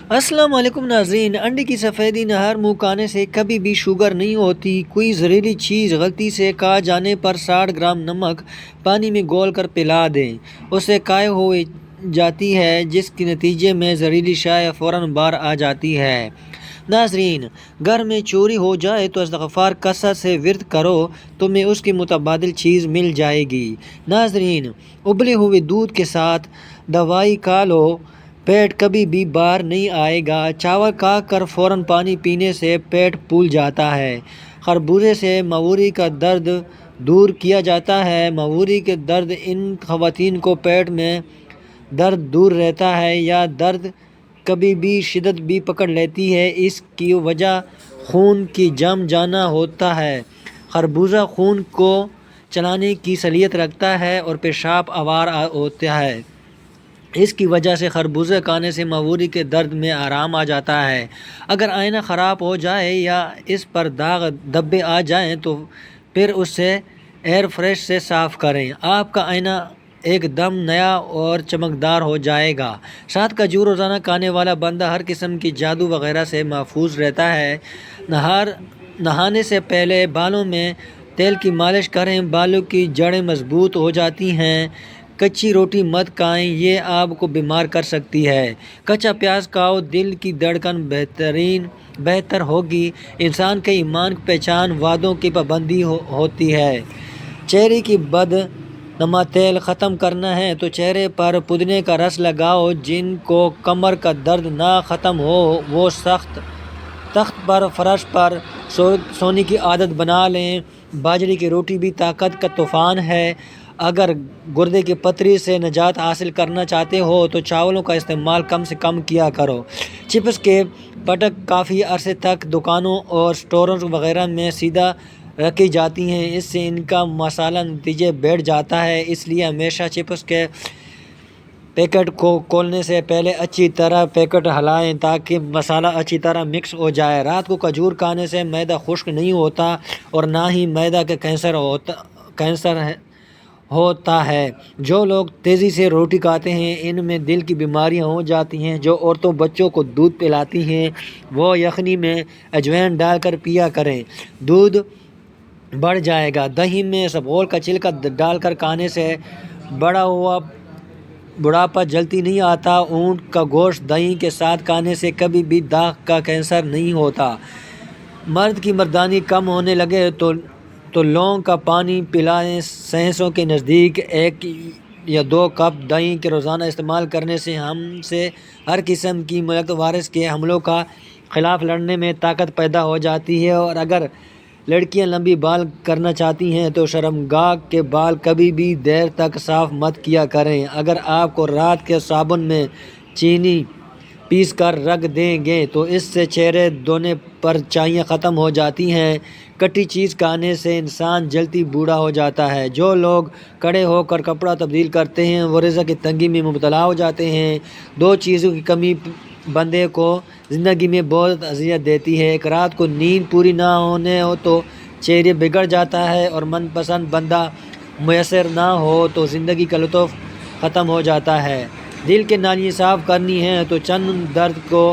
السلام علیکم ناظرین، انڈے کی سفیدی نہر منہ کھانے سے کبھی بھی شوگر نہیں ہوتی۔ کوئی زہریلی چیز غلطی سے کھا جانے پر 60 گرام نمک پانی میں گھول کر پلا دیں، اسے قائع ہو جاتی ہے، جس کے نتیجے میں زہریلی شے فوراً باہر آ جاتی ہے۔ ناظرین، گھر میں چوری ہو جائے تو استغفار کثرت سے ورد کرو، تمہیں اس کی متبادل چیز مل جائے گی۔ ناظرین، ابلے ہوئے دودھ کے ساتھ دوائی کھا لو، پیٹ کبھی بھی باہر نہیں آئے گا۔ چاول کھا کر فوراً پانی پینے سے پیٹ پھول جاتا ہے۔ خربوزے سے معوری کا درد دور کیا جاتا ہے۔ معوری کے درد ان خواتین کو پیٹ میں درد دور رہتا ہے یا درد کبھی بھی شدت بھی پکڑ لیتی ہے، اس کی وجہ خون کی جم جانا ہوتا ہے۔ خربوزہ خون کو چلانے کی صلاحیت رکھتا ہے اور پیشاب آور ہوتا ہے، اس کی وجہ سے خربوزہ کھانے سے معوری کے درد میں آرام آ جاتا ہے۔ اگر آئینہ خراب ہو جائے یا اس پر داغ دھبے آ جائیں تو پھر اسے ایئر فریش سے صاف کریں، آپ کا آئینہ ایک دم نیا اور چمکدار ہو جائے گا۔ 7 کھجور روزانہ کھانے والا بندہ ہر قسم کی جادو وغیرہ سے محفوظ رہتا ہے۔ نہانے سے پہلے بالوں میں تیل کی مالش کریں، بالوں کی جڑیں مضبوط ہو جاتی ہیں۔ کچی روٹی مت کھائیں، یہ آپ کو بیمار کر سکتی ہے۔ کچا پیاز کھاؤ، دل کی دھڑکن بہتر ہوگی۔ انسان کے ایمان کی پہچان وعدوں کی پابندی ہوتی ہے۔ چہرے کی بدنما تیل ختم کرنا ہے تو چہرے پر پودینے کا رس لگاؤ۔ جن کو کمر کا درد نہ ختم ہو وہ تخت پر فرش پر سونے کی عادت بنا لیں۔ باجرے کی روٹی بھی طاقت کا طوفان ہے۔ اگر گردے کی پتھری سے نجات حاصل کرنا چاہتے ہو تو چاولوں کا استعمال کم سے کم کیا کرو۔ چپس کے پٹک کافی عرصے تک دکانوں اور اسٹورز وغیرہ میں سیدھا رکھی جاتی ہیں، اس سے ان کا مسالہ نتیجے بیٹھ جاتا ہے، اس لیے ہمیشہ چپس کے پیکٹ کو کھولنے سے پہلے اچھی طرح پیکٹ ہلائیں تاکہ مسالہ اچھی طرح مکس ہو جائے۔ رات کو کھجور کھانے سے معدہ خشک نہیں ہوتا اور نہ ہی معدہ کا کینسر ہوتا ہے۔ جو لوگ تیزی سے روٹی کھاتے ہیں ان میں دل کی بیماریاں ہو جاتی ہیں۔ جو عورتیں بچوں کو دودھ پلاتی ہیں وہ یخنی میں اجوائن ڈال کر پیا کریں، دودھ بڑھ جائے گا۔ دہی میں اسبغول کا چھلکا ڈال کر کھانے سے بڑھاپا جلدی نہیں آتا۔ اونٹ کا گوشت دہی کے ساتھ کھانے سے کبھی بھی دانت کا کینسر نہیں ہوتا۔ مرد کی مردانی کم ہونے لگے تو لونگ کا پانی پلائیں۔ سائنسدانوں کے نزدیک 1 یا 2 کپ دہی کے روزانہ استعمال کرنے سے ہم سے ہر قسم کی ملکت وائرس کے حملوں کا خلاف لڑنے میں طاقت پیدا ہو جاتی ہے۔ اور اگر لڑکیاں لمبی بال کرنا چاہتی ہیں تو شرمگاہ کے بال کبھی بھی دیر تک صاف مت کیا کریں۔ اگر آپ کو رات کے صابن میں چینی پیس کر رکھ دیں گے تو اس سے چہرے دھونے پر چاھیاں ختم ہو جاتی ہیں۔ کٹی چیز کھانے سے انسان جلدی بوڑھا ہو جاتا ہے۔ جو لوگ کھڑے ہو کر کپڑا تبدیل کرتے ہیں وہ رزق کی تنگی میں مبتلا ہو جاتے ہیں۔ 2 چیزوں کی کمی بندے کو زندگی میں بہت اذیت دیتی ہے۔ ایک، رات کو نیند پوری نہ ہونے ہو تو چہرہ بگڑ جاتا ہے، اور من پسند بندہ میسر نہ ہو تو زندگی کا لطف ختم ہو جاتا ہے۔ دل کی نالیاں صاف کرنی ہیں تو چند درد کو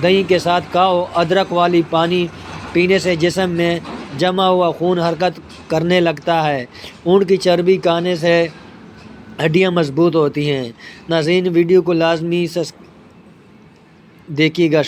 دہی کے ساتھ کھاؤ۔ ادرک والی پانی پینے سے جسم میں جمع ہوا خون حرکت کرنے لگتا ہے۔ اونٹ کی چربی کھانے سے ہڈیاں مضبوط ہوتی ہیں۔ ناظرین، ویڈیو کو لازمی دیکھیے گا۔